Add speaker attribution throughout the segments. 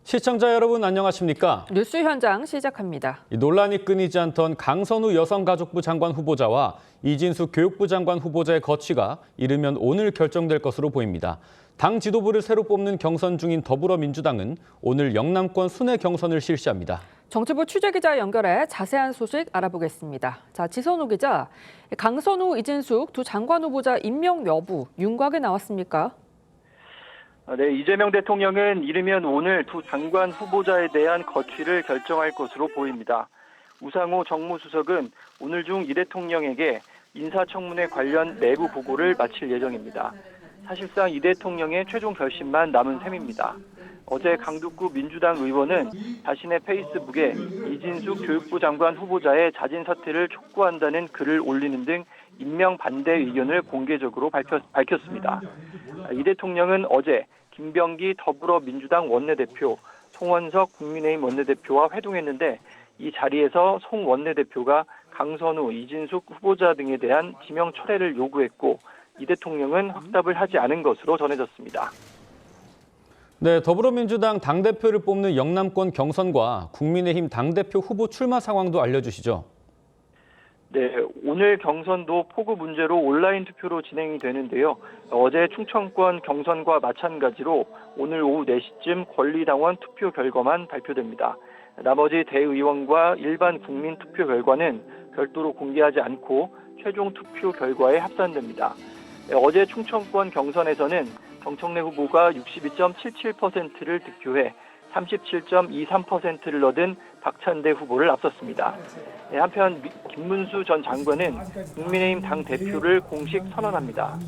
Speaker 1: 시청자 여러분 안녕하십니까?
Speaker 2: 뉴스 현장 시작합니다.
Speaker 1: 논란이 끊이지 않던 강선우 여성가족부 장관 후보자와 이진숙 교육부 장관 후보자의 거취가 이르면 오늘 결정될 것으로 보입니다. 당 지도부를 새로 뽑는 경선 중인 더불어민주당은 오늘 영남권 순회 경선을 실시합니다.
Speaker 2: 정치부 취재기자 연결해 자세한 소식 알아보겠습니다. 자, 지선우 기자, 강선우, 이진숙 두 장관 후보자 임명 여부 윤곽에 나왔습니까?
Speaker 3: 네, 이재명 대통령은 이르면 오늘 두 장관 후보자에 대한 거취를 결정할 것으로 보입니다. 우상호 정무수석은 오늘 중 이 대통령에게 인사청문회 관련 내부 보고를 마칠 예정입니다. 사실상 이 대통령의 최종 결심만 남은 셈입니다. 어제 강북구 민주당 의원은 자신의 페이스북에 이진숙 교육부 장관 후보자의 자진 사퇴를 촉구한다는 글을 올리는 등 임명 반대 의견을 공개적으로 밝혔습니다. 이 대통령은 어제 김병기 더불어민주당 원내대표, 송원석 국민의힘 원내대표와 회동했는데 이 자리에서 송 원내대표가 강선우, 이진숙 후보자 등에 대한 지명 철회를 요구했고 이 대통령은 확답을 하지 않은 것으로 전해졌습니다.
Speaker 1: 네, 더불어민주당 당대표를 뽑는 영남권 경선과 국민의힘 당대표 후보 출마 상황도 알려주시죠.
Speaker 3: 네, 오늘 경선도 폭우 문제로 온라인 투표로 진행이 되는데요. 어제 충청권 경선과 마찬가지로 오늘 오후 4시쯤 권리당원 투표 결과만 발표됩니다. 나머지 대의원과 일반 국민 투표 결과는 별도로 공개하지 않고 최종 투표 결과에 합산됩니다. 어제 충청권 경선에서는 정청래 후보가 62.77%를 득표해 37.23%를 얻은 박찬대 후보를 앞섰습니다. 한편 김문수 전 장관은 국민의힘 당 대표를 공식 선언합니다.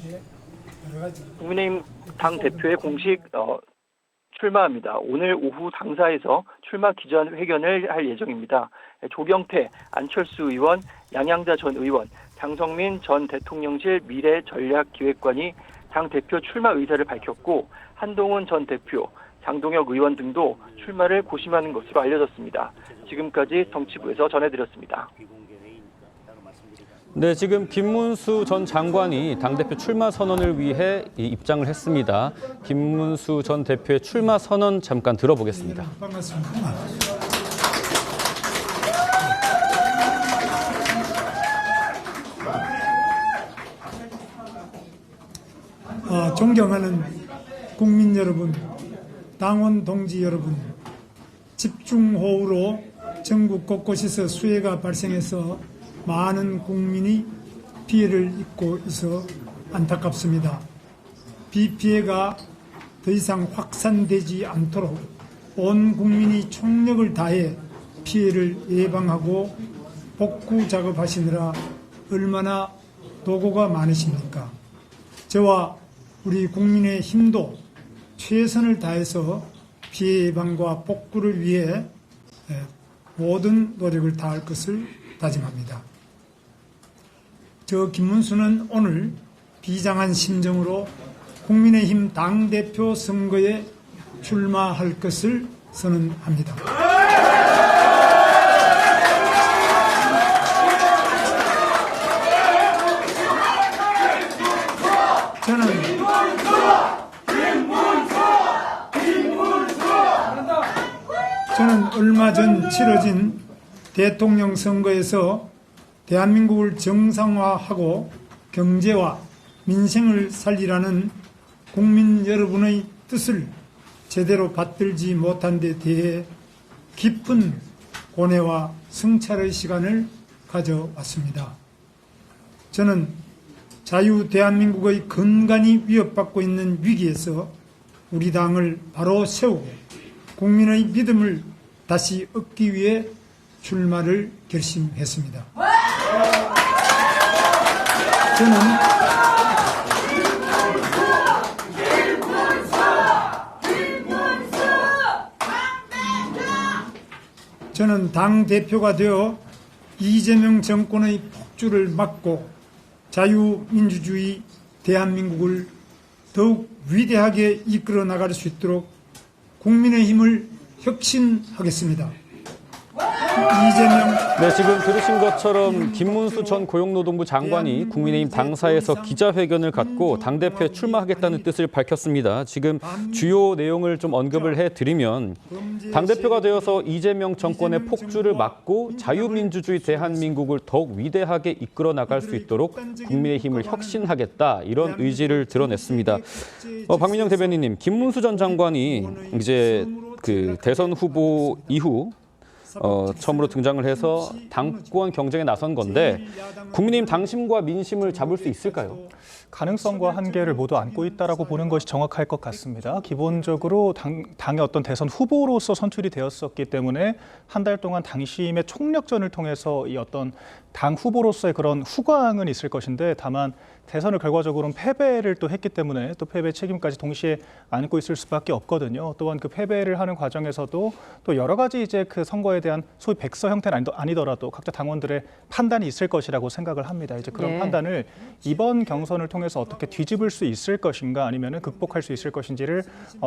Speaker 3: 국민의힘 당 대표에 공식 출마합니다. 오늘 오후 당사에서 출마 기자회견을 할 예정입니다. 조경태, 안철수 의원, 양양자 전 의원, 장성민 전 대통령실 미래전략기획관이 당 대표 출마 의사를 밝혔고 한동훈 전 대표, 장동혁 의원 등도 출마를 고심하는 것으로 알려졌습니다. 지금까지 정치부에서 전해드렸습니다.
Speaker 1: 네, 지금 김문수 전 장관이 당대표 출마 선언을 위해 입장을 했습니다. 김문수 전 대표의 출마 선언 잠깐 들어보겠습니다.
Speaker 4: 반갑습니다. 존경하는 국민 여러분, 당원 동지 여러분, 집중호우로 전국 곳곳에서 수해가 발생해서 많은 국민이 피해를 입고 있어 안타깝습니다. 비 피해가 더 이상 확산되지 않도록 온 국민이 총력을 다해 피해를 예방하고 복구 작업하시느라 얼마나 노고가 많으십니까? 저와 우리 국민의 힘도 최선을 다해서 피해 예방과 복구를 위해 모든 노력을 다할 것을 다짐합니다. 저 김문수는 오늘 비장한 심정으로 국민의힘 당대표 선거에 출마할 것을 선언합니다. 저는 얼마 전 치러진 대통령 선거에서 대한민국을 정상화하고 경제와 민생을 살리라는 국민 여러분의 뜻을 제대로 받들지 못한 데 대해 깊은 고뇌와 성찰의 시간을 가져왔습니다. 저는 자유 대한민국의 근간이 위협받고 있는 위기에서 우리 당을 바로 세우고 국민의 믿음을 다시 얻기 위해 출마를 결심했습니다. 저는 당 대표가 되어 이재명 정권의 폭주를 막고 자유민주주의 대한민국을 더욱 위대하게 이끌어 나갈 수 있도록 국민의 힘을 혁신하겠습니다. 이재명
Speaker 1: 네, 지금 들으신 것처럼 김문수 전 고용노동부 장관이 국민의힘 당사에서 기자회견을 갖고 당대표에 출마하겠다는 뜻을 밝혔습니다. 지금 주요 내용을 좀 언급을 해드리면 당대표가 되어서 이재명 정권의 폭주를 막고 자유민주주의 대한민국을 더욱 위대하게 이끌어 나갈 수 있도록 국민의힘을 혁신하겠다, 이런 의지를 드러냈습니다. 박민영 대변인님, 김문수 전 장관이 이제 그 대선 후보 이후 처음으로 등장을 해서 당권 경쟁에 나선 건데 국민의힘 당심과 민심을 잡을 수 있을까요?
Speaker 5: 가능성과 한계를 모두 안고 있다라고 보는 것이 정확할 것 같습니다. 기본적으로 당의 어떤 대선 후보로서 선출이 되었었기 때문에 한 달 동안 당심의 총력전을 통해서 이 어떤 당 후보로서의 그런 후광은 있을 것인데, 다만 대선을 결과적으로는 패배를 또 했기 때문에 또 패배 책임까지 동시에 안고 있을 수밖에 없거든요. 또한 그 패배를 하는 과정에서도 또 여러 가지 이제 그 선거에 대한 소위 백서 형태는 아니더라도 각자 당원들의 판단이 있을 것이라고 생각을 합니다. 이제 그런
Speaker 2: 네.
Speaker 5: 판단을 이번 경선을 통해서 어떻게 뒤집을 수 있을 것인가, 아니면은 극복할 수 있을 것인지를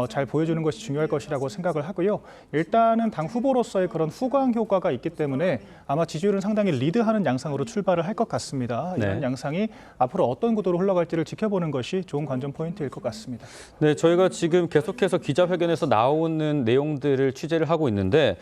Speaker 5: 잘 보여주는 것이 중요할 것이라고 생각을 하고요. 일단은 당 후보로서의 그런 후광 효과가 있기 때문에 아마 지지율은 상당히 리드하는 양상으로 출발을 할 것 같습니다. 이런
Speaker 1: 네.
Speaker 5: 양상이 앞으로 어떤 구도로 흘러갈지를 지켜보는 것이 좋은 관전 포인트일 것 같습니다.
Speaker 1: 네, 저희가 지금 계속해서 기자회견에서 나오는 내용들을 취재를 하고 있는데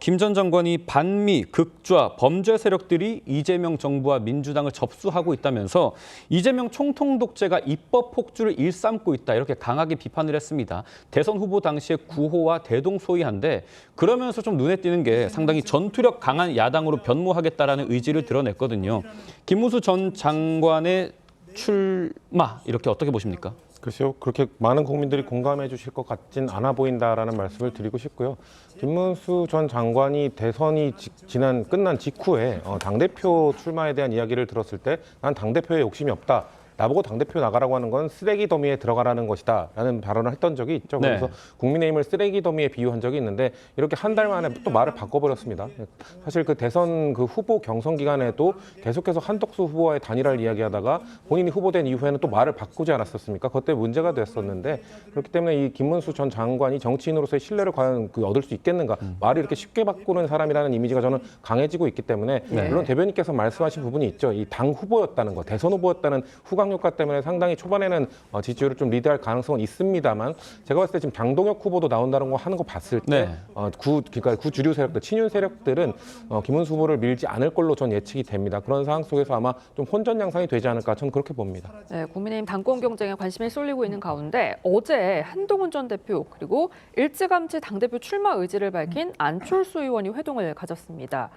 Speaker 1: 김 전 장관이 반미, 극좌, 범죄 세력들이 이재명 정부와 민주당을 접수하고 있다면서 이재명 총통 독재가 입법 폭주를 일삼고 있다, 이렇게 강하게 비판을 했습니다. 대선 후보 당시에 구호와 대동소이한데 그러면서 좀 눈에 띄는 게 상당히 전투력 강한 야당으로 변모하겠다라는 의지를 드러냈거든요. 김문수 전 장관의 출마, 이렇게 어떻게 보십니까?
Speaker 6: 글쎄요, 그렇게 많은 국민들이 공감해 주실 것 같진 않아 보인다라는 말씀을 드리고 싶고요. 김문수 전 장관이 대선이 끝난 직후에 당대표 출마에 대한 이야기를 들었을 때 난 당대표에 욕심이 없다, 나보고 당대표 나가라고 하는 건 쓰레기 더미에 들어가라는 것이다 라는 발언을 했던 적이 있죠.
Speaker 1: 네.
Speaker 6: 그래서 국민의힘을 쓰레기 더미에 비유한 적이 있는데 이렇게 한 달 만에 또 말을 바꿔버렸습니다. 사실 그 대선 그 후보 경선 기간에도 계속해서 한덕수 후보와의 단일화를 이야기하다가 본인이 후보된 이후에는 또 말을 바꾸지 않았었습니까? 그때 문제가 됐었는데, 그렇기 때문에 이 김문수 전 장관이 정치인으로서의 신뢰를 과연 얻을 수 있겠는가, 말을 이렇게 쉽게 바꾸는 사람이라는 이미지가 저는 강해지고 있기 때문에 물론 대변인께서 말씀하신 부분이 있죠. 이 당 후보였다는 거, 대선 후보였다는 후광 효과 때문에 상당히 초반에는 지지율을 좀 리드할 가능성은 있습니다만, 제가 봤을 때 지금 장동혁 후보도 나온다는 거 하는 거 봤을 때 그러니까 구주류 세력들, 친윤 세력들은 김문수 후보를 밀지 않을 걸로 전 예측이 됩니다. 그런 상황 속에서 아마 좀 혼전 양상이 되지 않을까, 저는 그렇게 봅니다.
Speaker 2: 네, 국민의힘 당권 경쟁에 관심이 쏠리고 있는 가운데 어제 한동훈 전 대표 그리고 일찌감치 당대표 출마 의지를 밝힌 안철수 의원이 회동을 가졌습니다.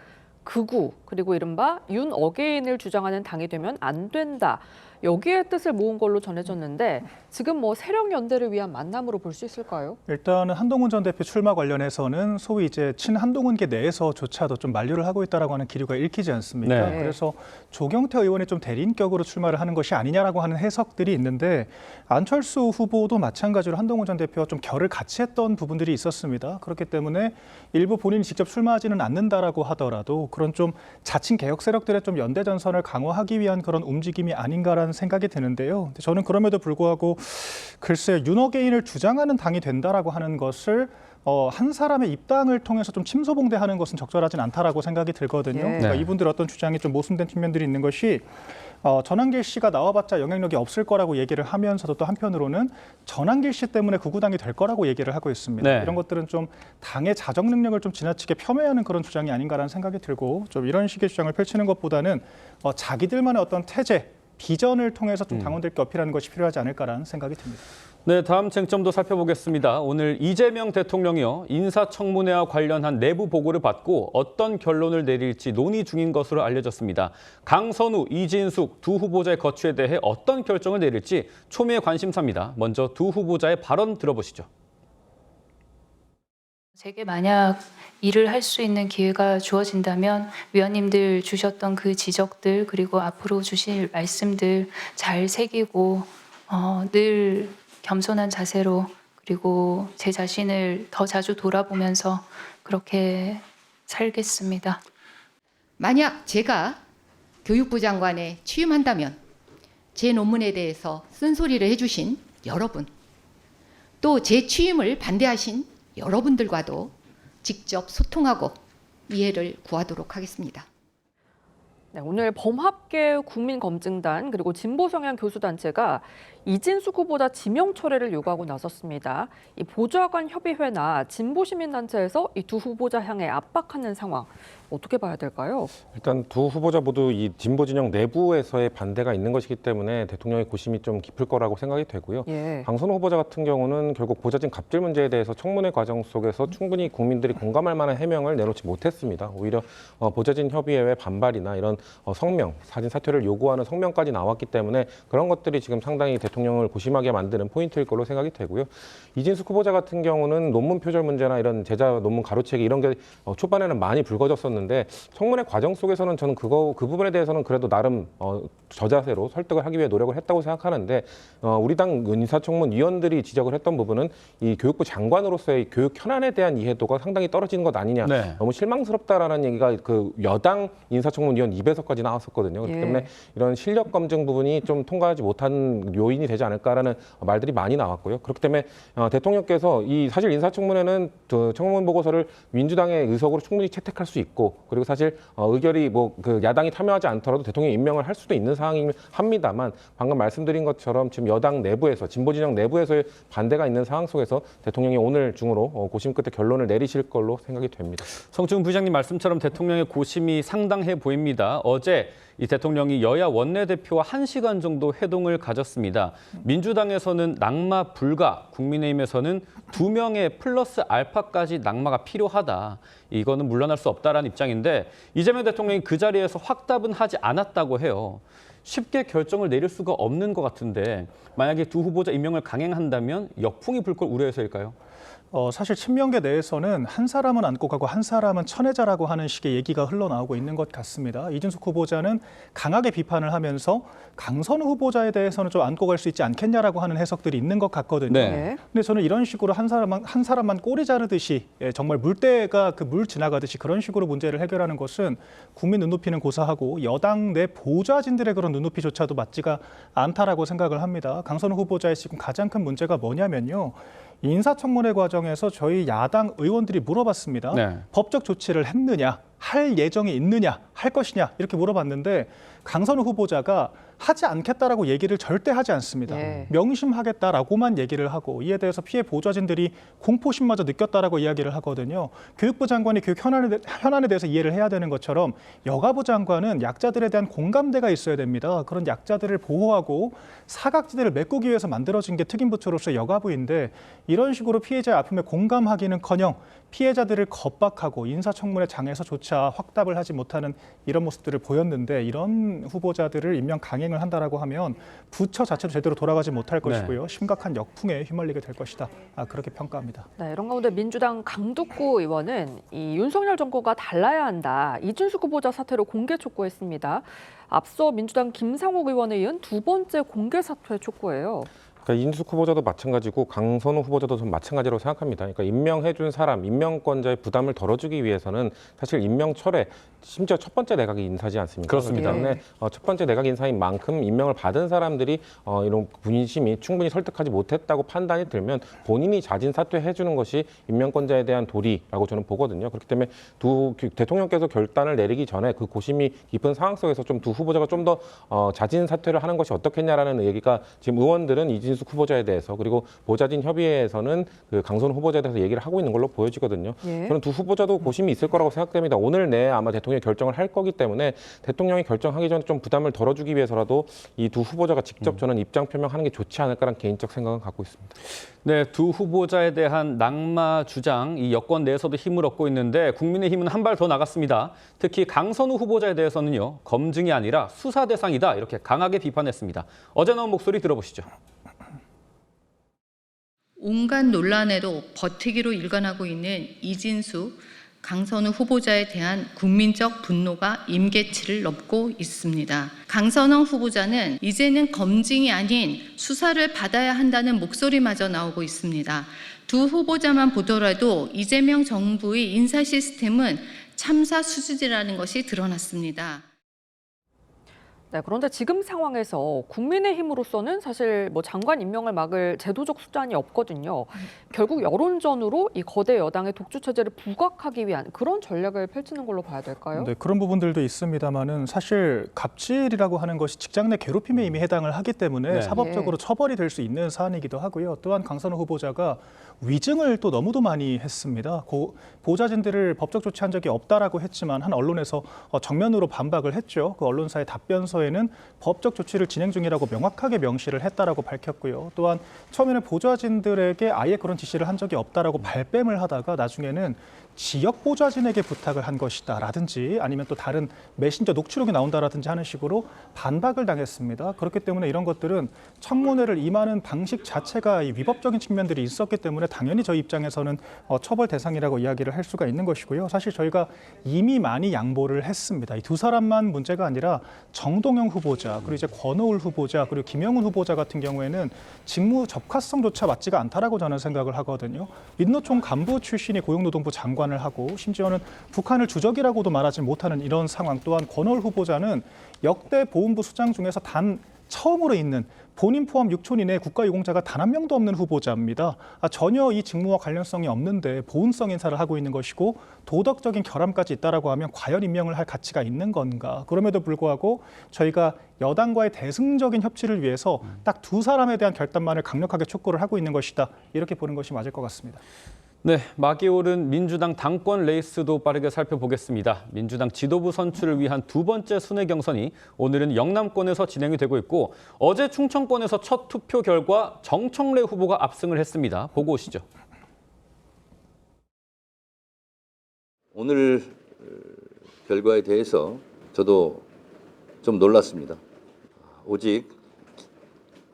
Speaker 2: 극우 그리고 이른바 윤 어게인을 주장하는 당이 되면 안 된다, 여기에 뜻을 모은 걸로 전해졌는데 지금 뭐 세력 연대를 위한 만남으로 볼 수 있을까요?
Speaker 5: 일단은 한동훈 전 대표 출마 관련해서는 소위 이제 친한동훈계 내에서조차도 좀 만류를 하고 있다라고 하는 기류가 읽히지 않습니까?
Speaker 1: 네.
Speaker 5: 그래서 조경태 의원이 좀 대리인격으로 출마를 하는 것이 아니냐라고 하는 해석들이 있는데, 안철수 후보도 마찬가지로 한동훈 전 대표와 좀 결을 같이 했던 부분들이 있었습니다. 그렇기 때문에 일부 본인이 직접 출마하지는 않는다라고 하더라도 그런 좀 자칭 개혁 세력들의 좀 연대 전선을 강화하기 위한 그런 움직임이 아닌가라는 생각이 드는데요. 저는 그럼에도 불구하고 글쎄 윤어게인을 주장하는 당이 된다라고 하는 것을 한 사람의 입당을 통해서 좀 침소봉대하는 것은 적절하진 않다라고 생각이 들거든요.
Speaker 2: 네.
Speaker 5: 그러니까 이분들 어떤 주장이 좀 모순된 측면들이 있는 것이, 전한길 씨가 나와봤자 영향력이 없을 거라고 얘기를 하면서도 또 한편으로는 전한길 씨 때문에 구구당이 될 거라고 얘기를 하고 있습니다.
Speaker 1: 네.
Speaker 5: 이런 것들은 좀 당의 자정 능력을 좀 지나치게 폄훼하는 그런 주장이 아닌가라는 생각이 들고, 좀 이런 식의 주장을 펼치는 것보다는 자기들만의 어떤 태제, 비전을 통해서 좀 당원들께 어필하는 것이 필요하지 않을까라는 생각이 듭니다.
Speaker 1: 네, 다음 쟁점도 살펴보겠습니다. 오늘 이재명 대통령이요, 인사청문회와 관련한 내부 보고를 받고 어떤 결론을 내릴지 논의 중인 것으로 알려졌습니다. 강선우, 이진숙 두 후보자의 거취에 대해 어떤 결정을 내릴지 초미의 관심사입니다. 먼저 두 후보자의 발언 들어보시죠.
Speaker 7: 제게 만약 일을 할 수 있는 기회가 주어진다면 위원님들 주셨던 그 지적들, 그리고 앞으로 주실 말씀들 잘 새기고 늘 겸손한 자세로, 그리고 제 자신을 더 자주 돌아보면서 그렇게 살겠습니다.
Speaker 8: 만약 제가 교육부 장관에 취임한다면 제 논문에 대해서 쓴소리를 해주신 여러분, 또 제 취임을 반대하신 여러분들과도 직접 소통하고 이해를 구하도록 하겠습니다.
Speaker 2: 네, 오늘 범합계 국민검증단 그리고 진보성향 교수단체가 이진숙 후보자 지명 철회를 요구하고 나섰습니다. 이 보좌관 협의회나 진보시민단체에서 이 두 후보자 향해 압박하는 상황 어떻게 봐야 될까요?
Speaker 6: 일단 두 후보자 모두 이 진보 진영 내부에서의 반대가 있는 것이기 때문에 대통령의 고심이 좀 깊을 거라고 생각이 되고요.
Speaker 2: 예.
Speaker 6: 강선우 후보자 같은 경우는 결국 보좌진 갑질 문제에 대해서 청문회 과정 속에서 충분히 국민들이 공감할 만한 해명을 내놓지 못했습니다. 오히려 보좌진 협의회의 반발이나 이런 성명, 사진 사퇴를 요구하는 성명까지 나왔기 때문에 그런 것들이 지금 상당히 대통령을 고심하게 만드는 포인트일 걸로 생각이 되고요. 이진숙 후보자 같은 경우는 논문 표절 문제나 이런 제자 논문 가로채기 이런 게 초반에는 많이 불거졌었는데 청문회 과정 속에서는 저는 그 부분에 대해서는 그래도 나름 저자세로 설득을 하기 위해 노력을 했다고 생각하는데 우리 당 인사청문위원들이 지적을 했던 부분은 이 교육부 장관으로서의 교육 현안에 대한 이해도가 상당히 떨어지는 것 아니냐.
Speaker 1: 네.
Speaker 6: 너무 실망스럽다라는 얘기가 그 여당 인사청문위원 입에서까지 나왔었거든요. 그렇기
Speaker 2: 예.
Speaker 6: 때문에 이런 실력 검증 부분이 좀 통과하지 못한 요인이 되지 않을까라는 말들이 많이 나왔고요. 그렇기 때문에 대통령께서 사실 인사청문회는 청문 보고서를 민주당의 의석으로 충분히 채택할 수 있고 그리고 사실 의결이 그 야당이 참여하지 않더라도 대통령이 임명을 할 수도 있는 상황이긴 합니다만 방금 말씀드린 것처럼 지금 여당 내부에서 진보 진영 내부에서의 반대가 있는 상황 속에서 대통령이 오늘 중으로 고심 끝에 결론을 내리실 걸로 생각이 됩니다.
Speaker 1: 성충 부장님 말씀처럼 대통령의 고심이 상당해 보입니다. 어제 이 대통령이 여야 원내대표와 1시간 정도 회동을 가졌습니다. 민주당에서는 낙마 불가, 국민의힘에서는 2명의 플러스 알파까지 낙마가 필요하다. 이거는 물러날 수 없다라는 입장인데 이재명 대통령이 그 자리에서 확답은 하지 않았다고 해요. 쉽게 결정을 내릴 수가 없는 것 같은데 만약에 두 후보자 임명을 강행한다면 역풍이 불 걸 우려해서일까요?
Speaker 5: 사실 친명계 내에서는 한 사람은 안고 가고 한 사람은 쳐내자라고 하는 식의 얘기가 흘러나오고 있는 것 같습니다. 이준숙 후보자는 강하게 비판을 하면서 강선우 후보자에 대해서는 좀 안고 갈 수 있지 않겠냐라고 하는 해석들이 있는 것 같거든요.
Speaker 1: 네.
Speaker 5: 근데 저는 이런 식으로 한 사람만 꼬리 자르듯이 정말 물때가 그 물 지나가듯이 그런 식으로 문제를 해결하는 것은 국민 눈높이는 고사하고 여당 내 보좌진들의 그런 눈높이조차도 맞지가 않다라고 생각을 합니다. 강선우 후보자의 지금 가장 큰 문제가 뭐냐면요. 인사청문회 과정에서 저희 야당 의원들이 물어봤습니다.
Speaker 1: 네.
Speaker 5: 법적 조치를 했느냐, 할 예정이 있느냐, 할 것이냐 이렇게 물어봤는데 강선우 후보자가 하지 않겠다라고 얘기를 절대 하지 않습니다.
Speaker 2: 예.
Speaker 5: 명심하겠다라고만 얘기를 하고 이에 대해서 피해 보좌진들이 공포심마저 느꼈다라고 이야기를 하거든요. 교육부 장관이 교육 현안에 대해서 이해를 해야 되는 것처럼 여가부 장관은 약자들에 대한 공감대가 있어야 됩니다. 그런 약자들을 보호하고 사각지대를 메꾸기 위해서 만들어진 게 특임부처로서 여가부인데 이런 식으로 피해자의 아픔에 공감하기는커녕 피해자들을 겁박하고 인사청문회 장에서조차 확답을 하지 못하는 이런 모습들을 보였는데 이런 후보자들을 임명 강행을 한다라고 하면 부처 자체도 제대로 돌아가지 못할 것이고요. 심각한 역풍에 휘말리게 될 것이다. 그렇게 평가합니다.
Speaker 2: 네, 이런 가운데 민주당 강두구 의원은 이 윤석열 정부가 달라야 한다. 이준숙 후보자 사퇴로 공개 촉구했습니다. 앞서 민주당 김상욱 의원에 이은 두 번째 공개 사퇴 촉구예요.
Speaker 6: 그러니까 이준숙 후보자도 마찬가지고 강선우 후보자도 좀 마찬가지라고 생각합니다. 그러니까 임명해준 사람, 임명권자의 부담을 덜어주기 위해서는 사실 임명 철회, 심지어 첫 번째 내각이 인사지 않습니까?
Speaker 1: 그렇습니다.
Speaker 6: 그렇기 때문에 첫 번째 내각 인사인 만큼 임명을 받은 사람들이 이런 군심이 충분히 설득하지 못했다고 판단이 들면 본인이 자진 사퇴해주는 것이 임명권자에 대한 도리라고 저는 보거든요. 그렇기 때문에 대통령께서 결단을 내리기 전에 그 고심이 깊은 상황 속에서 좀 두 후보자가 좀 더 자진 사퇴를 하는 것이 어떻겠냐라는 얘기가 지금 의원들은 이진숙 후보자에 대해서 그리고 보좌진 협의회에서는 그 강선우 후보자에 대해서 얘기를 하고 있는 걸로 보여지거든요.
Speaker 2: 예.
Speaker 6: 저는 두 후보자도 고심이 있을 거라고 생각됩니다. 오늘 내에 아마 대통령이 결정을 할 거기 때문에 대통령이 결정하기 전에 좀 부담을 덜어주기 위해서라도 이 두 후보자가 직접 저는 입장 표명하는 게 좋지 않을까라는 개인적 생각은 갖고 있습니다.
Speaker 1: 네, 두 후보자에 대한 낙마 주장, 이 여권 내에서도 힘을 얻고 있는데 국민의힘은 한 발 더 나갔습니다. 특히 강선우 후보자에 대해서는요, 검증이 아니라 수사 대상이다 이렇게 강하게 비판했습니다. 어제 나온 목소리 들어보시죠.
Speaker 8: 온갖 논란에도 버티기로 일관하고 있는 이진숙, 강선우 후보자에 대한 국민적 분노가 임계치를 넘고 있습니다. 강선우 후보자는 이제는 검증이 아닌 수사를 받아야 한다는 목소리마저 나오고 있습니다. 두 후보자만 보더라도 이재명 정부의 인사 시스템은 참사 수준이라는 것이 드러났습니다.
Speaker 2: 네, 그런데 지금 상황에서 국민의힘으로서는 사실 뭐 장관 임명을 막을 제도적 수단이 없거든요. 결국 여론전으로 이 거대 여당의 독주 체제를 부각하기 위한 그런 전략을 펼치는 걸로 봐야 될까요?
Speaker 5: 네, 그런 부분들도 있습니다만은 사실 갑질이라고 하는 것이 직장 내 괴롭힘에 이미 해당을 하기 때문에
Speaker 1: 네.
Speaker 5: 사법적으로 처벌이 될 수 있는 사안이기도 하고요. 또한 강선우 후보자가 위증을 또 너무도 많이 했습니다. 보좌진들을 법적 조치한 적이 없다라고 했지만 한 언론에서 정면으로 반박을 했죠. 그 언론사의 답변서에는 법적 조치를 진행 중이라고 명확하게 명시를 했다라고 밝혔고요. 또한 처음에는 보좌진들에게 아예 그런 지시를 한 적이 없다라고 발뺌을 하다가 나중에는 지역 보좌진에게 부탁을 한 것이다라든지 아니면 또 다른 메신저 녹취록이 나온다라든지 하는 식으로 반박을 당했습니다. 그렇기 때문에 이런 것들은 청문회를 임하는 방식 자체가 이 위법적인 측면들이 있었기 때문에 당연히 저희 입장에서는 처벌 대상이라고 이야기를 할 수가 있는 것이고요. 사실 저희가 이미 많이 양보를 했습니다. 이 두 사람만 문제가 아니라 정동영 후보자, 그리고 이제 권오울 후보자, 그리고 김영훈 후보자 같은 경우에는 직무 적합성조차 맞지가 않다라고 저는 생각을 하거든요. 민노총 간부 출신이 고용노동부 장관을 하고 심지어는 북한을 주적이라고도 말하지 못하는 이런 상황. 또한 권오울 후보자는 역대 보훈부 수장 중에서 단 처음으로 있는 본인 포함 6촌 이내 국가유공자가 단 한 명도 없는 후보자입니다. 전혀 이 직무와 관련성이 없는데 보훈성 인사를 하고 있는 것이고 도덕적인 결함까지 있다라고 하면 과연 임명을 할 가치가 있는 건가? 그럼에도 불구하고 저희가 여당과의 대승적인 협치를 위해서 딱 두 사람에 대한 결단만을 강력하게 촉구를 하고 있는 것이다. 이렇게 보는 것이 맞을 것 같습니다.
Speaker 1: 네, 막이 오른 민주당 당권 레이스도 빠르게 살펴보겠습니다. 민주당 지도부 선출을 위한 두 번째 순회 경선이 오늘은 영남권에서 진행이 되고 있고 어제 충청권에서 첫 투표 결과 정청래 후보가 압승을 했습니다. 보고 오시죠.
Speaker 9: 오늘 결과에 대해서 저도 좀 놀랐습니다. 오직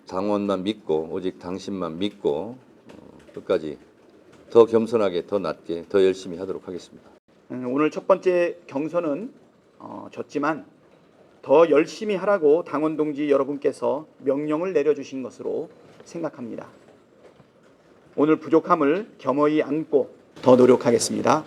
Speaker 9: 당원만 믿고 오직 당신만 믿고 끝까지 더 겸손하게, 더 낮게, 더 열심히 하도록 하겠습니다.
Speaker 10: 오늘 첫 번째 경선은 졌지만 더 열심히 하라고 당원 동지 여러분께서 명령을 내려주신 것으로 생각합니다. 오늘 부족함을 겸허히 안고 더 노력하겠습니다.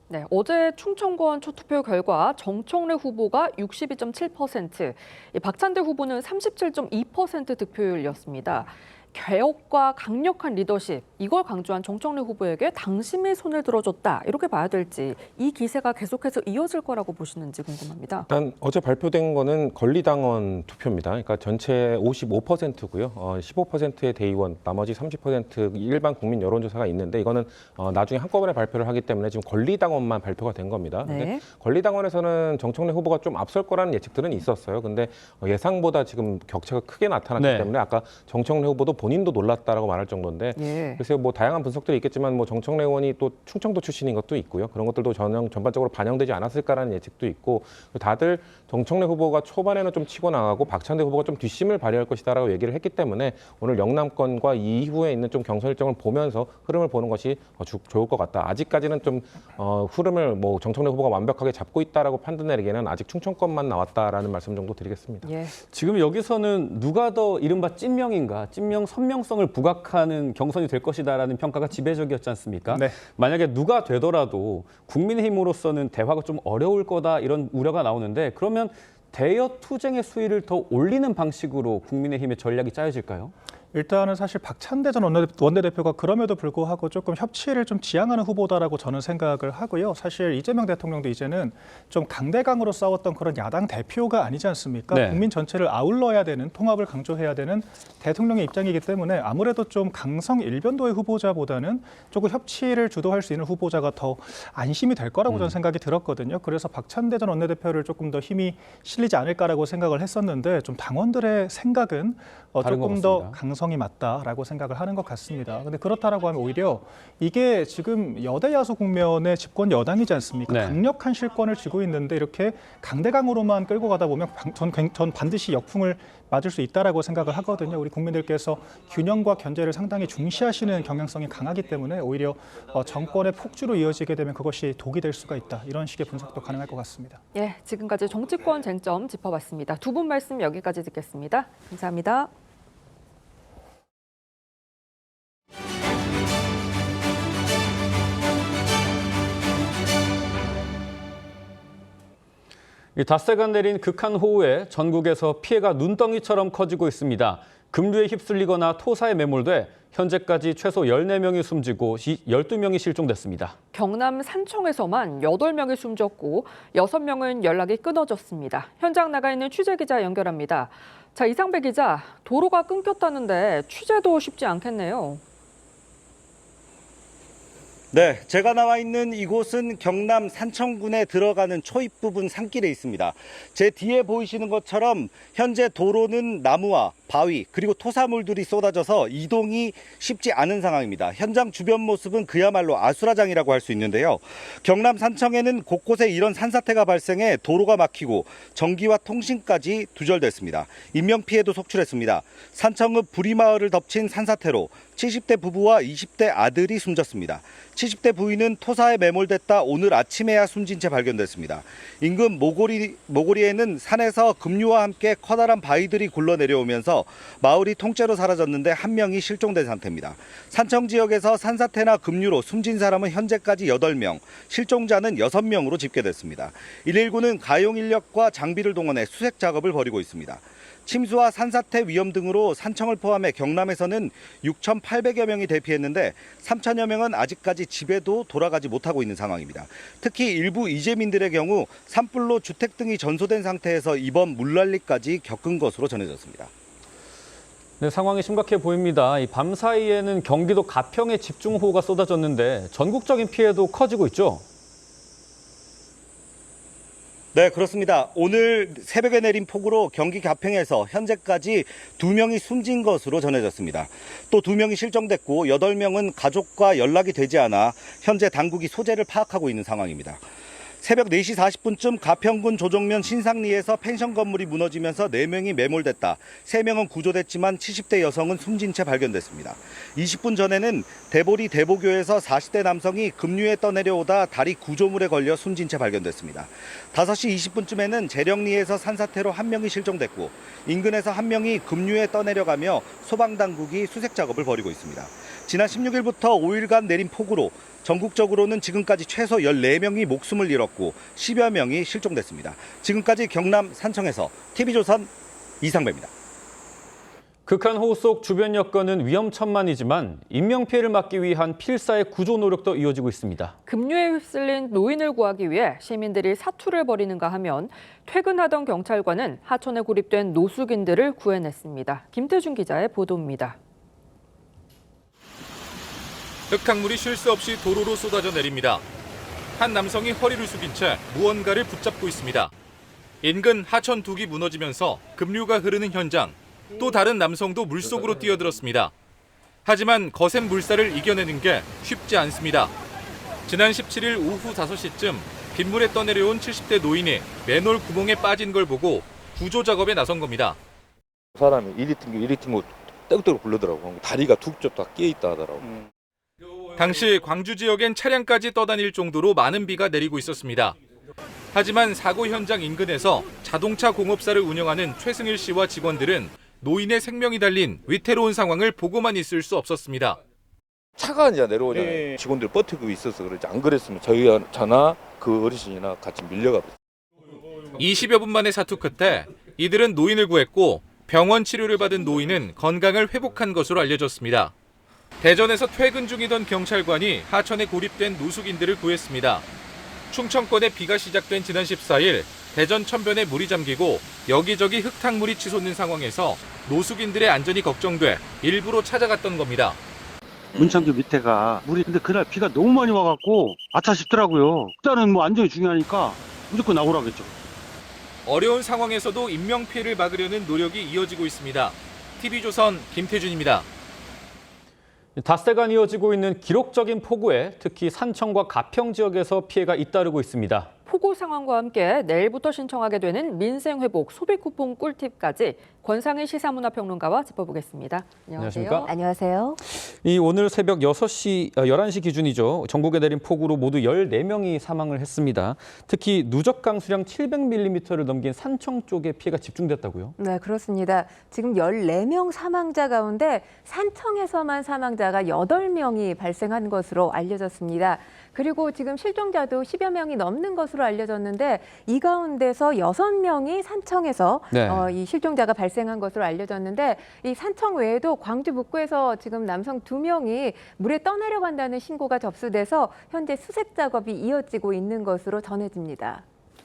Speaker 2: 네, 어제 충청권 첫 투표 결과 정청래 후보가 62.7%, 박찬대 후보는 37.2% 득표율이었습니다. 개혁과 강력한 리더십, 이걸 강조한 정청래 후보에게 당심의 손을 들어줬다, 이렇게 봐야 될지 이 기세가 계속해서 이어질 거라고 보시는지 궁금합니다.
Speaker 6: 일단 어제 발표된 거는 권리당원 투표입니다. 그러니까 전체 55%고요. 15%의 대의원, 나머지 30% 일반 국민 여론조사가 있는데 이거는 나중에 한꺼번에 발표를 하기 때문에 지금 권리당원만 발표가 된 겁니다.
Speaker 2: 네.
Speaker 6: 근데 권리당원에서는 정청래 후보가 좀 앞설 거라는 예측들은 있었어요. 근데 예상보다 지금 격차가 크게 나타났기
Speaker 1: 네.
Speaker 6: 때문에 아까 정청래 후보도 본인도 놀랐다라고 말할 정도인데
Speaker 2: 예.
Speaker 6: 글쎄요, 뭐 다양한 분석들이 있겠지만 뭐 정청래 의원이 또 충청도 출신인 것도 있고요. 그런 것들도 전반적으로 반영되지 않았을까라는 예측도 있고 다들 정청래 후보가 초반에는 좀 치고 나가고 박찬대 후보가 좀 뒷심을 발휘할 것이다라고 얘기를 했기 때문에 오늘 영남권과 이후에 있는 좀 경선 일정을 보면서 흐름을 보는 것이 좋을 것 같다. 아직까지는 좀 흐름을 뭐 정청래 후보가 완벽하게 잡고 있다라고 판단내기에는 아직 충청권만 나왔다라는 말씀 정도 드리겠습니다.
Speaker 2: 예.
Speaker 1: 지금 여기서는 누가 더 이른바 찐명인가, 찐명 선명성을 부각하는 경선이 될 것이다라는 평가가 지배적이었지 않습니까?
Speaker 5: 네.
Speaker 1: 만약에 누가 되더라도 국민의힘으로서는 대화가 좀 어려울 거다 이런 우려가 나오는데 그러면 대여 투쟁의 수위를 더 올리는 방식으로 국민의힘의 전략이 짜여질까요?
Speaker 5: 일단은 사실 박찬대 전 원내대표가 그럼에도 불구하고 조금 협치를 좀 지향하는 후보다라고 저는 생각을 하고요. 사실 이재명 대통령도 이제는 좀 강대강으로 싸웠던 그런 야당 대표가 아니지 않습니까?
Speaker 1: 네.
Speaker 5: 국민 전체를 아울러야 되는, 통합을 강조해야 되는 대통령의 입장이기 때문에 아무래도 좀 강성 일변도의 후보자보다는 조금 협치를 주도할 수 있는 후보자가 더 안심이 될 거라고 저는 생각이 들었거든요. 그래서 박찬대 전 원내대표를 조금 더 힘이 실리지 않을까라고 생각을 했었는데 좀 당원들의 생각은
Speaker 1: 다른 것
Speaker 5: 조금 더
Speaker 1: 같습니다.
Speaker 5: 강성이 맞다라고 생각을 하는 것 같습니다. 근데 그렇다라고 하면 오히려 이게 지금 여대 야수 국면의 집권 여당이지 않습니까?
Speaker 1: 네.
Speaker 5: 강력한 실권을 쥐고 있는데 이렇게 강대강으로만 끌고 가다 보면 전 반드시 역풍을 맞을 수 있다라고 생각을 하거든요. 우리 국민들께서 균형과 견제를 상당히 중시하시는 경향성이 강하기 때문에 오히려 정권의 폭주로 이어지게 되면 그것이 독이 될 수가 있다. 이런 식의 분석도 가능할 것 같습니다.
Speaker 2: 예, 지금까지 정치권 쟁점 짚어봤습니다. 두 분 말씀 여기까지 듣겠습니다. 감사합니다.
Speaker 1: 이 닷새간 내린 극한 호우에 전국에서 피해가 눈덩이처럼 커지고 있습니다. 급류에 휩쓸리거나 토사에 매몰돼 현재까지 최소 14명이 숨지고 12명이 실종됐습니다.
Speaker 2: 경남 산청에서만 8명이 숨졌고 6명은 연락이 끊어졌습니다. 현장 나가 있는 취재기자 연결합니다. 자, 이상배 기자, 도로가 끊겼다는데 취재도 쉽지 않겠네요.
Speaker 11: 네, 제가 나와 있는 이곳은 경남 산청군에 들어가는 초입 부분 산길에 있습니다. 제 뒤에 보이시는 것처럼 현재 도로는 나무와 바위 그리고 토사물들이 쏟아져서 이동이 쉽지 않은 상황입니다. 현장 주변 모습은 그야말로 아수라장이라고 할 수 있는데요. 경남 산청에는 곳곳에 이런 산사태가 발생해 도로가 막히고 전기와 통신까지 두절됐습니다. 인명피해도 속출했습니다. 산청읍 부리마을을 덮친 산사태로 70대 부부와 20대 아들이 숨졌습니다. 70대 부인은 토사에 매몰됐다 오늘 아침에야 숨진 채 발견됐습니다. 인근 모고리에는 산에서 급류와 함께 커다란 바위들이 굴러내려오면서 마을이 통째로 사라졌는데 한 명이 실종된 상태입니다. 산청 지역에서 산사태나 급류로 숨진 사람은 현재까지 8명, 실종자는 6명으로 집계됐습니다. 119는 가용 인력과 장비를 동원해 수색 작업을 벌이고 있습니다. 침수와 산사태 위험 등으로 산청을 포함해 경남에서는 6,800여 명이 대피했는데 3,000여 명은 아직까지 집에도 돌아가지 못하고 있는 상황입니다. 특히 일부 이재민들의 경우 산불로 주택 등이 전소된 상태에서 이번 물난리까지 겪은 것으로 전해졌습니다.
Speaker 1: 네, 상황이 심각해 보입니다. 이 밤 사이에는 경기도 가평에 집중호우가 쏟아졌는데 전국적인 피해도 커지고 있죠.
Speaker 11: 네, 그렇습니다. 오늘 새벽에 내린 폭우로 경기 가평에서 현재까지 2명이 숨진 것으로 전해졌습니다. 또 2명이 실종됐고 8명은 가족과 연락이 되지 않아 현재 당국이 소재를 파악하고 있는 상황입니다. 새벽 4시 40분쯤 가평군 조정면 신상리에서 펜션 건물이 무너지면서 4명이 매몰됐다. 3명은 구조됐지만 70대 여성은 숨진 채 발견됐습니다. 20분 전에는 대보리 대보교에서 40대 남성이 급류에 떠내려오다 다리 구조물에 걸려 숨진 채 발견됐습니다. 5시 20분쯤에는 재령리에서 산사태로 1명이 실종됐고 인근에서 1명이 급류에 떠내려가며 소방당국이 수색 작업을 벌이고 있습니다. 지난 16일부터 5일간 내린 폭우로 전국적으로는 지금까지 최소 14명이 목숨을 잃었고 10여 명이 실종됐습니다. 지금까지 경남 산청에서 TV조선 이상배입니다.
Speaker 1: 극한 호우 속 주변 여건은 위험천만이지만 인명피해를 막기 위한 필사의 구조 노력도 이어지고 있습니다.
Speaker 2: 급류에 휩쓸린 노인을 구하기 위해 시민들이 사투를 벌이는가 하면 퇴근하던 경찰관은 하천에 고립된 노숙인들을 구해냈습니다. 김태준 기자의 보도입니다.
Speaker 12: 흙탕물이 쉴 새 없이 도로로 쏟아져 내립니다. 한 남성이 허리를 숙인 채 무언가를 붙잡고 있습니다. 인근 하천 둑이 무너지면서 급류가 흐르는 현장, 또 다른 남성도 물속으로 뛰어들었습니다. 하지만 거센 물살을 이겨내는 게 쉽지 않습니다. 지난 17일 오후 5시쯤 빗물에 떠내려온 70대 노인이 맨홀 구멍에 빠진 걸 보고 구조 작업에 나선 겁니다.
Speaker 13: 사람이 이리 튕고 떼국떼국 굴러더라고. 다리가 두 쪽 다 끼어있다 하더라고.
Speaker 12: 당시 광주 지역엔 차량까지 떠다닐 정도로 많은 비가 내리고 있었습니다. 하지만 사고 현장 인근에서 자동차 공업사를 운영하는 최승일 씨와 직원들은 노인의 생명이 달린 위태로운 상황을 보고만 있을 수 없었습니다.
Speaker 13: 차가 이제 내려오잖아요. 직원들 버티고 있어서 그러지 안 그랬으면 저나 그 어르신이나 같이 밀려가.
Speaker 12: 20여 분 만에 사투 끝에 이들은 노인을 구했고 병원 치료를 받은 노인은 건강을 회복한 것으로 알려졌습니다. 대전에서 퇴근 중이던 경찰관이 하천에 고립된 노숙인들을 구했습니다. 충청권에 비가 시작된 지난 14일 대전 천변에 물이 잠기고 여기저기 흙탕물이 치솟는 상황에서 노숙인들의 안전이 걱정돼 일부러 찾아갔던 겁니다.
Speaker 14: 문창교 밑에가 물이 근데 그날 비가 너무 많이 와갖고 아차 싶더라고요. 일단은 뭐 안전이 중요하니까 무조건 나오라겠죠.
Speaker 12: 어려운 상황에서도 인명피해를 막으려는 노력이 이어지고 있습니다. TV조선 김태준입니다.
Speaker 1: 닷새간 이어지고 있는 기록적인 폭우에 특히 산청과 가평 지역에서 피해가 잇따르고 있습니다.
Speaker 2: 폭우 상황과 함께 내일부터 신청하게 되는 민생회복 소비 쿠폰 꿀팁까지 권상희 시사문화평론가와 짚어보겠습니다.
Speaker 1: 안녕하십니까?
Speaker 15: 안녕하세요.
Speaker 1: 오늘 새벽 11시 기준이죠. 전국에 내린 폭우로 모두 14명이 사망을 했습니다. 특히 누적 강수량 700mm를 넘긴 산청 쪽에 피해가 집중됐다고요?
Speaker 15: 네, 그렇습니다. 지금 14명 사망자 가운데 산청에서만 사망자가 8명이 발생한 것으로 알려졌습니다. 그리고 지금 실종자도 10여 명이 넘는 것으로 알려졌는데 이 가운데서 6명이 산청에서
Speaker 1: 네.
Speaker 15: 이 실종자가 발생한 것으로 알려졌는데 이 산청 외에도 광주 북구에서 지금 남성 2명이 물에 떠내려간다는 신고가 접수돼서 현재 수색 작업이 이어지고 있는 것으로 전해집니다.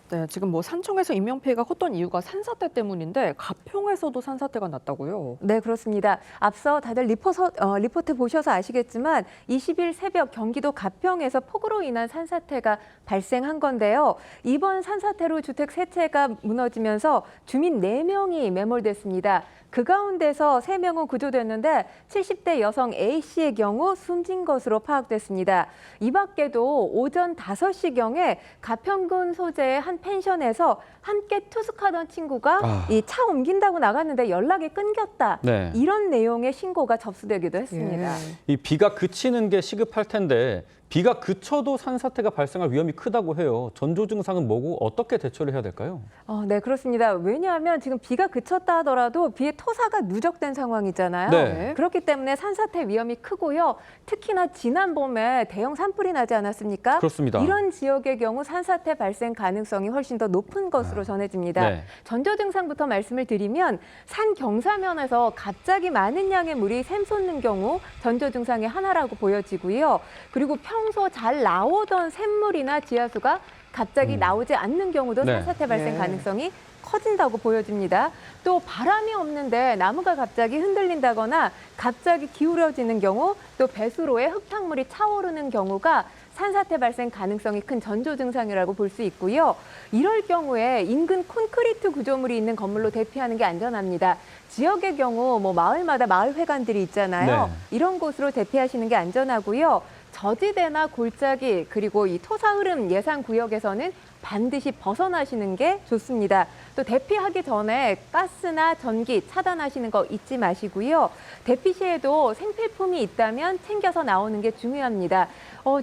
Speaker 2: 네, 지금 뭐 산청에서 인명피해가 컸던 이유가 산사태 때문인데 가평에서도 산사태가 났다고요?
Speaker 15: 네, 그렇습니다. 앞서 다들 리포트 보셔서 아시겠지만 20일 새벽 경기도 가평에서 폭우로 인한 산사태가 발생한 건데요. 이번 산사태로 주택 3채가 무너지면서 주민 4명이 매몰됐습니다. 그 가운데서 3명은 구조됐는데 70대 여성 A씨의 경우 숨진 것으로 파악됐습니다. 이 밖에도 오전 5시경에 가평군 소재의 한 펜션에서 함께 투숙하던 친구가 이 차 옮긴다고 나갔는데 연락이 끊겼다.
Speaker 1: 네.
Speaker 15: 이런 내용의 신고가 접수되기도 했습니다.
Speaker 1: 이 비가 그치는 게 시급할 텐데 비가 그쳐도 산사태가 발생할 위험이 크다고 해요. 전조 증상은 뭐고 어떻게 대처를 해야 될까요?
Speaker 15: 네, 그렇습니다. 왜냐하면 지금 비가 그쳤다 하더라도 비의 토사가 누적된 상황이잖아요.
Speaker 1: 네.
Speaker 15: 그렇기 때문에 산사태 위험이 크고요. 특히나 지난 봄에 대형 산불이 나지 않았습니까?
Speaker 1: 그렇습니다.
Speaker 15: 이런 지역의 경우 산사태 발생 가능성이 훨씬 더 높은 것으로 전해집니다.
Speaker 1: 네.
Speaker 15: 전조 증상부터 말씀을 드리면 산 경사면에서 갑자기 많은 양의 물이 샘솟는 경우 전조 증상의 하나라고 보여지고요. 그리고 평소 잘 나오던 샘물이나 지하수가 갑자기 나오지 않는 경우도
Speaker 1: 네.
Speaker 15: 산사태 발생 가능성이 커진다고 보여집니다. 또 바람이 없는데 나무가 갑자기 흔들린다거나 갑자기 기울어지는 경우, 또 배수로에 흙탕물이 차오르는 경우가 산사태 발생 가능성이 큰 전조 증상이라고 볼 수 있고요. 이럴 경우에 인근 콘크리트 구조물이 있는 건물로 대피하는 게 안전합니다. 지역의 경우 뭐 마을마다 마을 회관들이 있잖아요.
Speaker 1: 네.
Speaker 15: 이런 곳으로 대피하시는 게 안전하고요. 저지대나 골짜기 그리고 이 토사 흐름 예상 구역에서는 반드시 벗어나시는 게 좋습니다. 또 대피하기 전에 가스나 전기 차단하시는 거 잊지 마시고요. 대피 시에도 생필품이 있다면 챙겨서 나오는 게 중요합니다.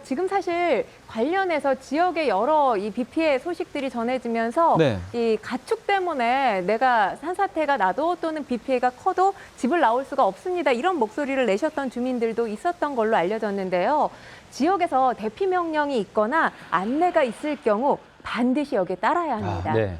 Speaker 15: 지금 사실 관련해서 지역의 여러 이 비 피해 소식들이 전해지면서
Speaker 1: 네.
Speaker 15: 이 가축 때문에 내가 산사태가 나도 또는 비 피해가 커도 집을 나올 수가 없습니다. 이런 목소리를 내셨던 주민들도 있었던 걸로 알려졌는데요. 지역에서 대피 명령이 있거나 안내가 있을 경우 반드시 여기에 따라야 합니다.
Speaker 1: 네.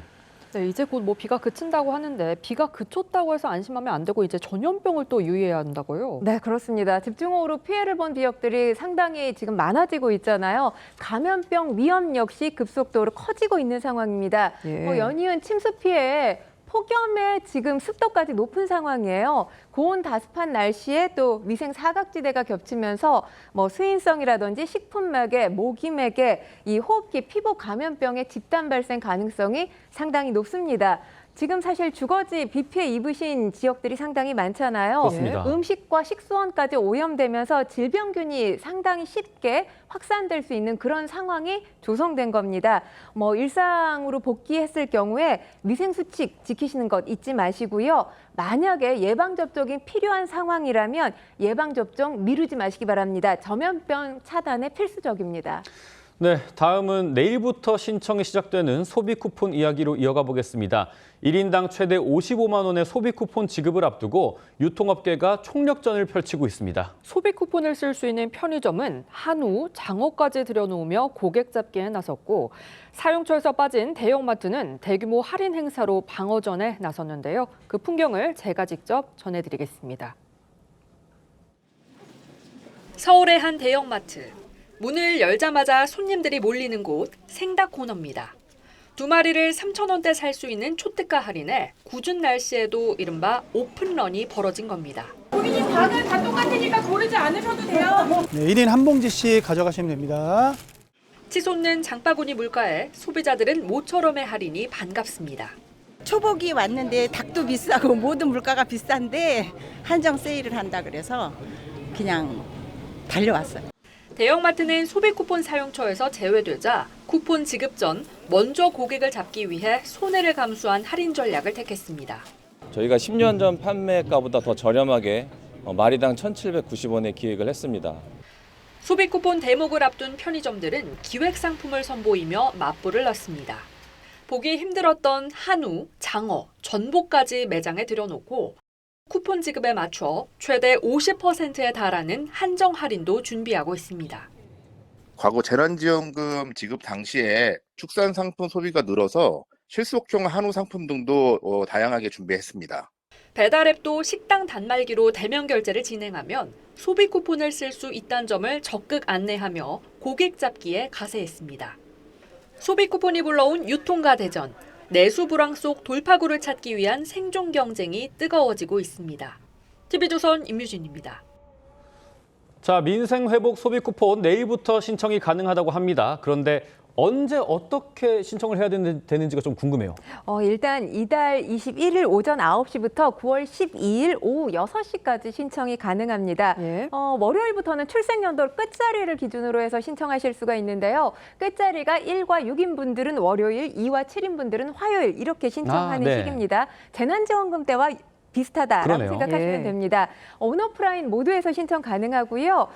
Speaker 2: 네, 이제 곧 뭐 비가 그친다고 하는데 비가 그쳤다고 해서 안심하면 안 되고 이제 전염병을 또 유의해야 한다고요?
Speaker 15: 네, 그렇습니다. 집중호우로 피해를 본 지역들이 상당히 지금 많아지고 있잖아요. 감염병 위험 역시 급속도로 커지고 있는 상황입니다.
Speaker 2: 예.
Speaker 15: 연이은 침수 피해 폭염에 지금 습도까지 높은 상황이에요. 고온 다습한 날씨에 또 위생 사각지대가 겹치면서 뭐 수인성이라든지 식품맥에, 모기맥에 이 호흡기 피부 감염병의 집단 발생 가능성이 상당히 높습니다. 지금 사실 주거지 비 피해 입으신 지역들이 상당히 많잖아요.
Speaker 1: 그렇습니다.
Speaker 15: 음식과 식수원까지 오염되면서 질병균이 상당히 쉽게 확산될 수 있는 그런 상황이 조성된 겁니다. 뭐 일상으로 복귀했을 경우에 위생수칙 지키시는 것 잊지 마시고요. 만약에 예방접종이 필요한 상황이라면 예방접종 미루지 마시기 바랍니다. 전염병 차단에 필수적입니다.
Speaker 1: 네, 다음은 내일부터 신청이 시작되는 소비 쿠폰 이야기로 이어가 보겠습니다. 1인당 최대 55만 원의 소비 쿠폰 지급을 앞두고 유통업계가 총력전을 펼치고 있습니다.
Speaker 2: 소비 쿠폰을 쓸 수 있는 편의점은 한우, 장어까지 들여놓으며 고객 잡기에 나섰고 사용처에서 빠진 대형마트는 대규모 할인 행사로 방어전에 나섰는데요. 그 풍경을 제가 직접 전해드리겠습니다. 서울의 한 대형마트. 문을 열자마자 손님들이 몰리는 곳 생닭 코너입니다. 2마리를 3,000원대 살 수 있는 초특가 할인에 궂은 날씨에도 이른바 오픈런이 벌어진 겁니다.
Speaker 16: 고객님 닭은 다 똑같으니까 고르지 않으셔도 돼요.
Speaker 17: 네, 1인 한 봉지씩 가져가시면 됩니다.
Speaker 2: 치솟는 장바구니 물가에 소비자들은 모처럼의 할인이 반갑습니다.
Speaker 18: 초복이 왔는데 닭도 비싸고 모든 물가가 비싼데 한정 세일을 한다 그래서 그냥 달려왔어요.
Speaker 2: 대형마트는 소비 쿠폰 사용처에서 제외되자 쿠폰 지급 전 먼저 고객을 잡기 위해 손해를 감수한 할인 전략을 택했습니다.
Speaker 19: 저희가 10년 전 판매가보다 더 저렴하게 마리당 1,790원에 기획을 했습니다.
Speaker 2: 소비 쿠폰 대목을 앞둔 편의점들은 기획 상품을 선보이며 맞불을 놨습니다. 보기 힘들었던 한우, 장어, 전복까지 매장에 들여놓고 쿠폰 지급에 맞춰 최대 50%에 달하는 한정 할인도 준비하고 있습니다.
Speaker 20: 과거 재난지원금 지급 당시에 축산상품 소비가 늘어서 실속형 한우 상품 등도 다양하게 준비했습니다.
Speaker 2: 배달앱도 식당 단말기로 대면 결제를 진행하면 소비 쿠폰을 쓸 수 있다는 점을 적극 안내하며 고객 잡기에 가세했습니다. 소비 쿠폰이 불러온 유통가 대전, 내수 불황 속 돌파구를 찾기 위한 생존 경쟁이 뜨거워지고 있습니다. TV조선 임유진입니다.
Speaker 1: 자, 민생회복 소비 쿠폰 내일부터 신청이 가능하다고 합니다. 그런데 언제 어떻게 신청을 해야 되는지가 좀 궁금해요.
Speaker 15: 일단 이달 21일 오전 9시부터 9월 12일 오후 6시까지 신청이 가능합니다.
Speaker 2: 예.
Speaker 15: 월요일부터는 출생연도 끝자리를 기준으로 해서 신청하실 수가 있는데요. 끝자리가 1과 6인 분들은 월요일, 2와 7인 분들은 화요일 이렇게 신청하는
Speaker 1: 네.
Speaker 15: 시기입니다. 재난지원금 때와 비슷하다라고
Speaker 1: 그러네요.
Speaker 15: 생각하시면 됩니다. 온오프라인 모두에서 신청 가능하고요.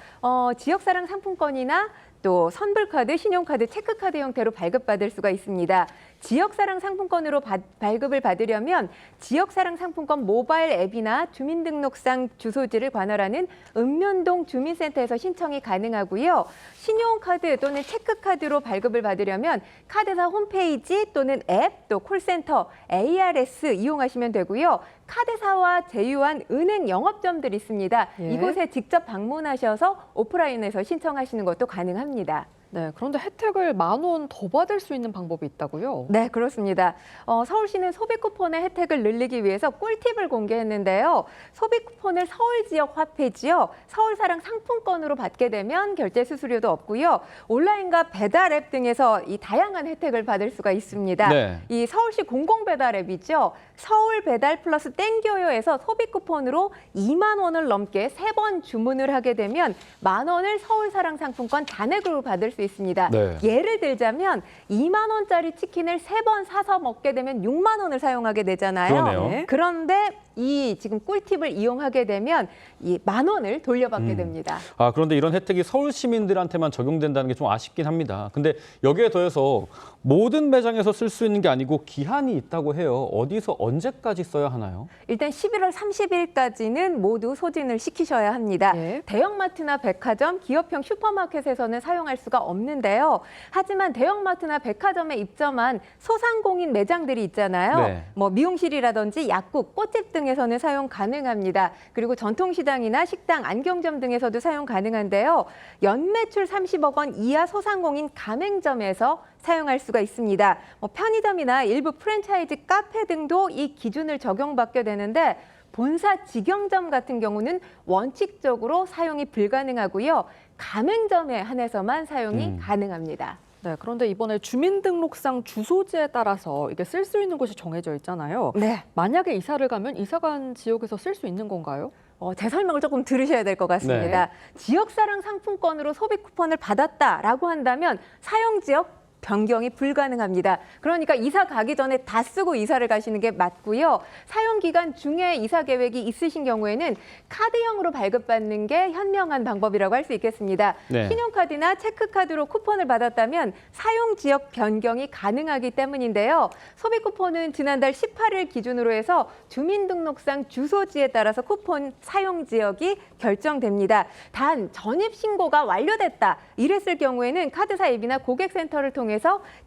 Speaker 15: 지역사랑 상품권이나 또 선불카드, 신용카드, 체크카드 형태로 발급받을 수가 있습니다. 지역사랑 상품권으로 발급을 받으려면 지역사랑 상품권 모바일 앱이나 주민등록상 주소지를 관할하는 읍면동 주민센터에서 신청이 가능하고요. 신용카드 또는 체크카드로 발급을 받으려면 카드사 홈페이지 또는 앱, 또 콜센터, ARS 이용하시면 되고요. 카드사와 제휴한 은행 영업점들이 있습니다.
Speaker 2: 예.
Speaker 15: 이곳에 직접 방문하셔서 오프라인에서 신청하시는 것도 가능합니다.
Speaker 2: 네, 그런데 혜택을 10,000원 더 받을 수 있는 방법이 있다고요?
Speaker 15: 네, 그렇습니다. 서울시는 소비 쿠폰의 혜택을 늘리기 위해서 꿀팁을 공개했는데요. 소비 쿠폰을 서울 지역 화폐지역, 서울사랑 상품권으로 받게 되면 결제 수수료도 없고요. 온라인과 배달 앱 등에서 이 다양한 혜택을 받을 수가 있습니다.
Speaker 1: 네.
Speaker 15: 이 서울시 공공배달 앱이죠. 서울 배달 플러스 땡겨요에서 소비 쿠폰으로 2만 원을 넘게 3번 주문을 하게 되면 10,000원을 서울사랑 상품권 잔액으로 받을 수 있습니다.
Speaker 1: 네.
Speaker 15: 예를 들자면 2만 원짜리 치킨을 3번 사서 먹게 되면 6만 원을 사용하게 되잖아요.
Speaker 1: 그러네요.
Speaker 15: 그런데 이 지금 꿀팁을 이용하게 되면 이 10,000원을 돌려받게 됩니다.
Speaker 1: 그런데 이런 혜택이 서울 시민들한테만 적용된다는 게 좀 아쉽긴 합니다. 근데 여기에 더해서 모든 매장에서 쓸 수 있는 게 아니고 기한이 있다고 해요. 어디서 언제까지 써야 하나요?
Speaker 15: 일단 11월 30일까지는 모두 소진을 시키셔야 합니다.
Speaker 2: 네.
Speaker 15: 대형마트나 백화점, 기업형 슈퍼마켓에서는 사용할 수가 없는데요. 하지만 대형마트나 백화점에 입점한 소상공인 매장들이 있잖아요.
Speaker 1: 네.
Speaker 15: 뭐 미용실이라든지 약국, 꽃집 등에서는 사용 가능합니다. 그리고 전통시장이나 식당, 안경점 등에서도 사용 가능한데요. 연매출 30억 원 이하 소상공인 가맹점에서 사용할 수가 있습니다. 편의점이나 일부 프랜차이즈 카페 등도 이 기준을 적용받게 되는데 본사 직영점 같은 경우는 원칙적으로 사용이 불가능하고요. 가맹점에 한해서만 사용이 가능합니다.
Speaker 2: 네, 그런데 이번에 주민등록상 주소지에 따라서 이게 쓸 수 있는 곳이 정해져 있잖아요.
Speaker 15: 네.
Speaker 2: 만약에 이사를 가면 이사간 지역에서 쓸 수 있는 건가요?
Speaker 15: 제 설명을 조금 들으셔야 될 것 같습니다. 지역사랑 상품권으로 소비 쿠폰을 받았다라고 한다면 사용 지역 변경이 불가능합니다. 그러니까 이사 가기 전에 다 쓰고 이사를 가시는 게 맞고요. 사용 기간 중에 이사 계획이 있으신 경우에는 카드형으로 발급받는 게 현명한 방법이라고 할 수 있겠습니다.
Speaker 1: 네.
Speaker 15: 신용카드나 체크카드로 쿠폰을 받았다면 사용 지역 변경이 가능하기 때문인데요. 소비 쿠폰은 지난달 18일 기준으로 해서 주민등록상 주소지에 따라서 쿠폰 사용 지역이 결정됩니다. 단 전입 신고가 완료됐다 이랬을 경우에는 카드사 앱이나 고객센터를 통해서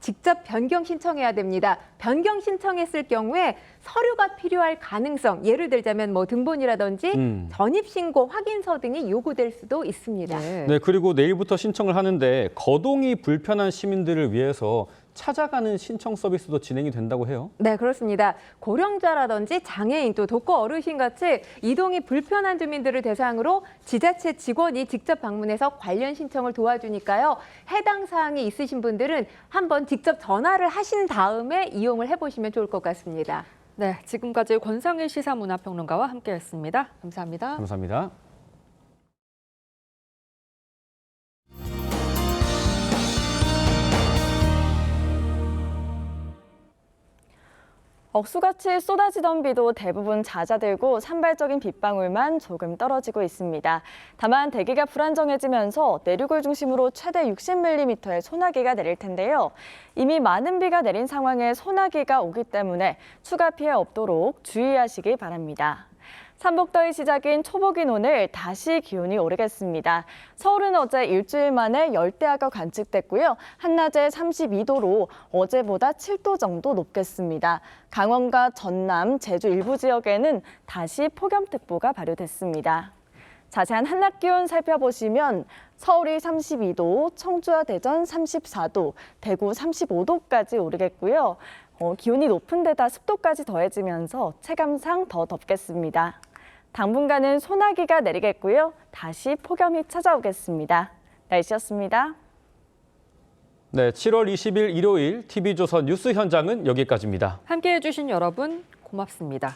Speaker 15: 직접 변경 신청해야 됩니다. 변경 신청했을 경우에 서류가 필요할 가능성, 예를 들자면 뭐 등본이라든지 전입신고 확인서 등이 요구될 수도 있습니다.
Speaker 1: 네, 그리고 내일부터 신청을 하는데 거동이 불편한 시민들을 위해서 찾아가는 신청 서비스도 진행이 된다고 해요?
Speaker 15: 네, 그렇습니다. 고령자라든지 장애인 또 독거 어르신 같이 이동이 불편한 주민들을 대상으로 지자체 직원이 직접 방문해서 관련 신청을 도와주니까요. 해당 사항이 있으신 분들은 한번 직접 전화를 하신 다음에 이용을 해보시면 좋을 것 같습니다.
Speaker 2: 네, 지금까지 권상일 시사문화평론가와 함께했습니다. 감사합니다.
Speaker 1: 감사합니다.
Speaker 21: 억수같이 쏟아지던 비도 대부분 잦아들고 산발적인 빗방울만 조금 떨어지고 있습니다. 다만 대기가 불안정해지면서 내륙을 중심으로 최대 60mm의 소나기가 내릴 텐데요. 이미 많은 비가 내린 상황에 소나기가 오기 때문에 추가 피해 없도록 주의하시기 바랍니다. 삼복더위 시작인 초복인 오늘 다시 기온이 오르겠습니다. 서울은 어제 일주일 만에 열대야가 관측됐고요. 한낮에 32도로 어제보다 7도 정도 높겠습니다. 강원과 전남, 제주 일부 지역에는 다시 폭염특보가 발효됐습니다. 자세한 한낮 기온 살펴보시면 서울이 32도, 청주와 대전 34도, 대구 35도까지 오르겠고요. 기온이 높은 데다 습도까지 더해지면서 체감상 더 덥겠습니다. 당분간은 소나기가 내리겠고요. 다시 폭염이 찾아오겠습니다. 날씨였습니다.
Speaker 1: 네, 7월 20일 일요일 TV조선 뉴스 현장은 여기까지입니다.
Speaker 2: 함께해 주신 여러분 고맙습니다.